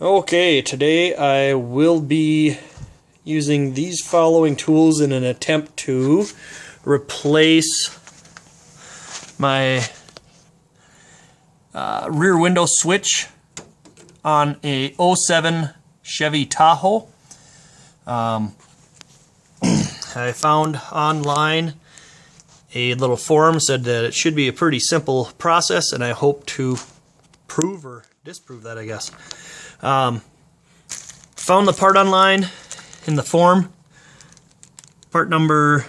Okay, today I will be using these following tools in an attempt to replace my rear window switch on a '07 Chevy Tahoe. I found online a little forum said that it should be a pretty simple process, and I hope to prove or disprove that, I guess. Found the part online in the forum. Part number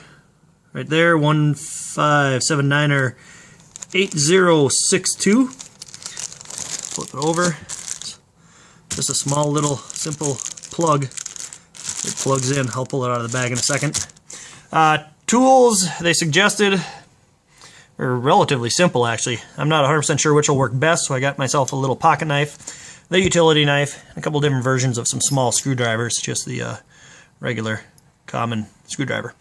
right there, 1579 or 8062. Flip it over. Just a small little simple plug. It plugs in. I'll pull it out of the bag in a second. Tools they suggested are relatively simple, actually. I'm not 100% sure which will work best, so I got myself a little pocket knife, the utility knife, and a couple different versions of some small screwdrivers, just the regular common screwdriver.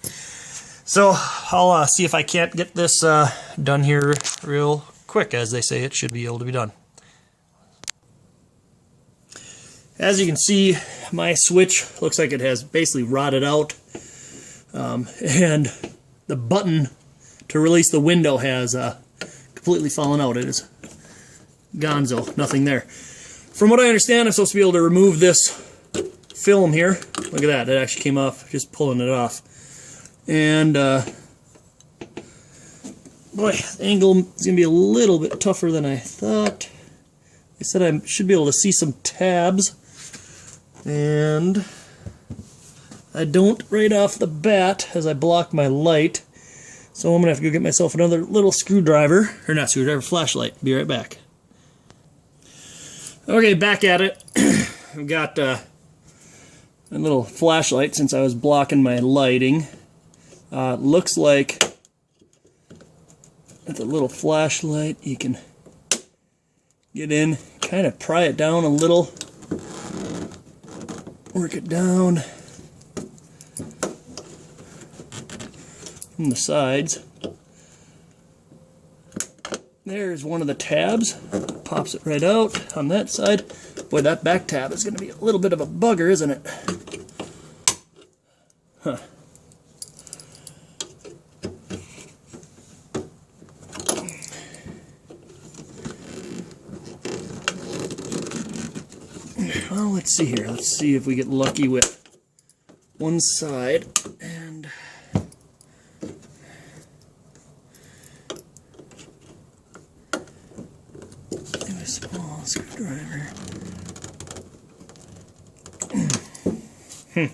So I'll see if I can't get this done here real quick. As they say, it should be able to be done. As you can see, my switch looks like it has basically rotted out, and the button to release the window has completely fallen out. It is gonzo, nothing there. From what I understand, I'm supposed to be able to remove this film here. Look at that, it actually came off just pulling it off. And boy, the angle is going to be a little bit tougher than I thought. They said I should be able to see some tabs, and I don't right off the bat as I block my light. So I'm going to have to go get myself another little screwdriver, or not screwdriver, flashlight. Be right back. Okay, back at it. I've got a little flashlight since I was blocking my lighting. Looks like with a little flashlight you can get in, kind of pry it down a little, work it down from the sides. There's one of the tabs. Pops it right out on that side. Boy, that back tab is going to be a little bit of a bugger, isn't it? Huh. Well, let's see here. Let's see if we get lucky with one side. And a small screwdriver. A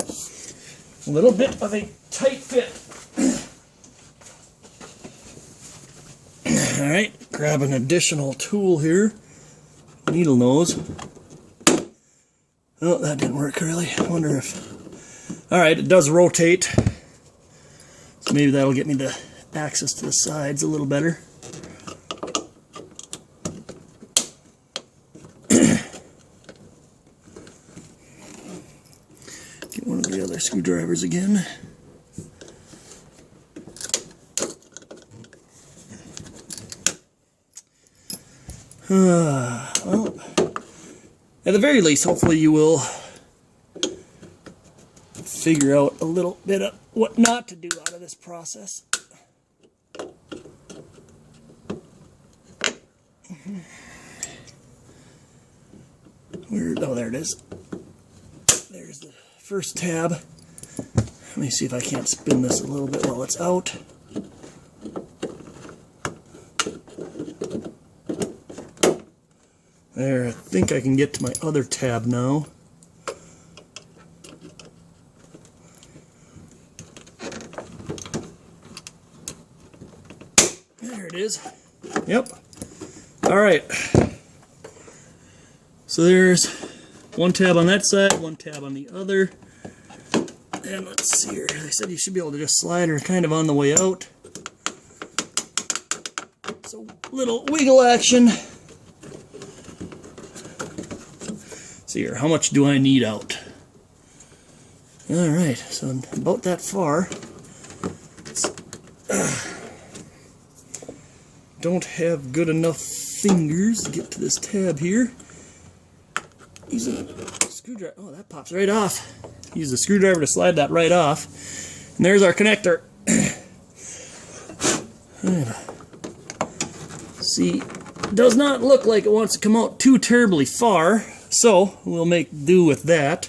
little bit of a tight fit. Alright, grab an additional tool here. Needle nose. Oh, that didn't work really. I wonder if... Alright, it does rotate. So maybe that'll get me the access to the sides a little better. Get one of the other screwdrivers again. Well, at the very least, hopefully you will figure out a little bit of what not to do out of this process. Oh, there it is. There's the first tab. Let me see if I can't spin this a little bit while it's out. There, I think I can get to my other tab now. There it is. Yep. Alright. So there's one tab on that side, one tab on the other. And let's see here. They said you should be able to just slide her kind of on the way out. So little wiggle action. See here, how much do I need out? Alright, so about that far. Don't have good enough fingers to get to this tab here. using a screwdriver. Oh, that pops right off. Use the screwdriver to slide that right off. And there's our connector. See, does not look like it wants to come out too terribly far, so we'll make do with that.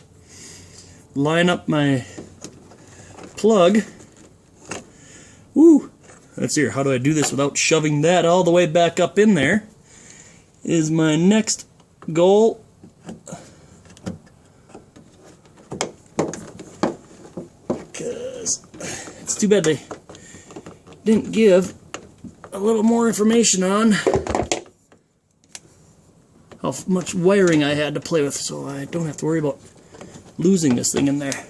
Line up my plug. Woo! Let's see here, how do I do this without shoving that all the way back up in there? Is my next goal. Because it's too bad they didn't give a little more information on how much wiring I had to play with, so I don't have to worry about losing this thing in there.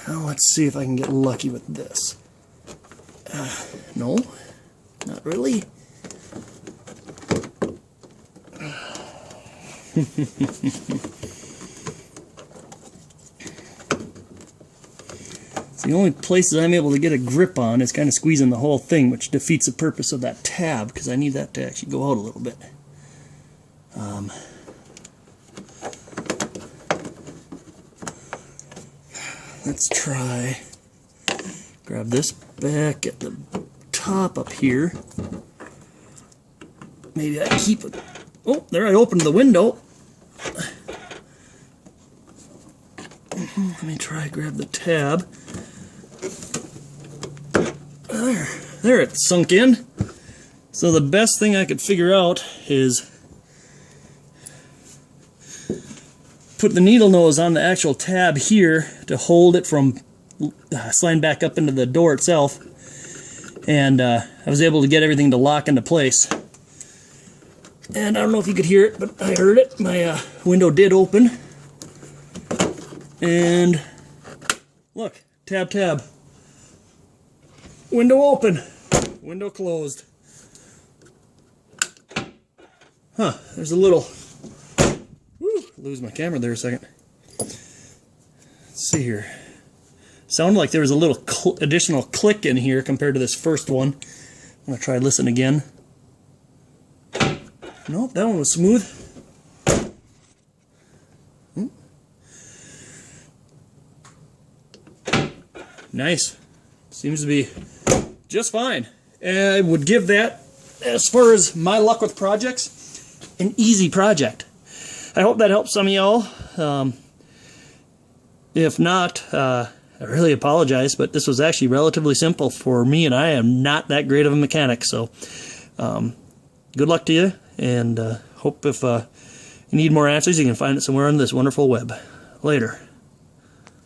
Now let's see if I can get lucky with this. No, not really. The only places I'm able to get a grip on is kind of squeezing the whole thing, which defeats the purpose of that tab, because I need that to actually go out a little bit. Let's try. Grab this back at the top up here. Maybe I keep it. Oh, there I opened the window. Let me try grab the tab. There it sunk in. So the best thing I could figure out is put the needle nose on the actual tab here to hold it from sliding back up into the door itself. And I was able to get everything to lock into place. And I don't know if you could hear it, but I heard it. My window did open. And look, tab, tab. Window open. Window closed. Huh, there's a little... Woo, lose my camera there a second. Let's see here. Sounded like there was a little additional click in here compared to this first one. I'm going to try listen again. Nope, that one was smooth. Nice. Seems to be just fine. I would give that, as far as my luck with projects, an easy project. I hope that helps some of y'all. If not, I really apologize, but this was actually relatively simple for me, and I am not that great of a mechanic. So good luck to you, and hope if you need more answers, you can find it somewhere on this wonderful web. Later.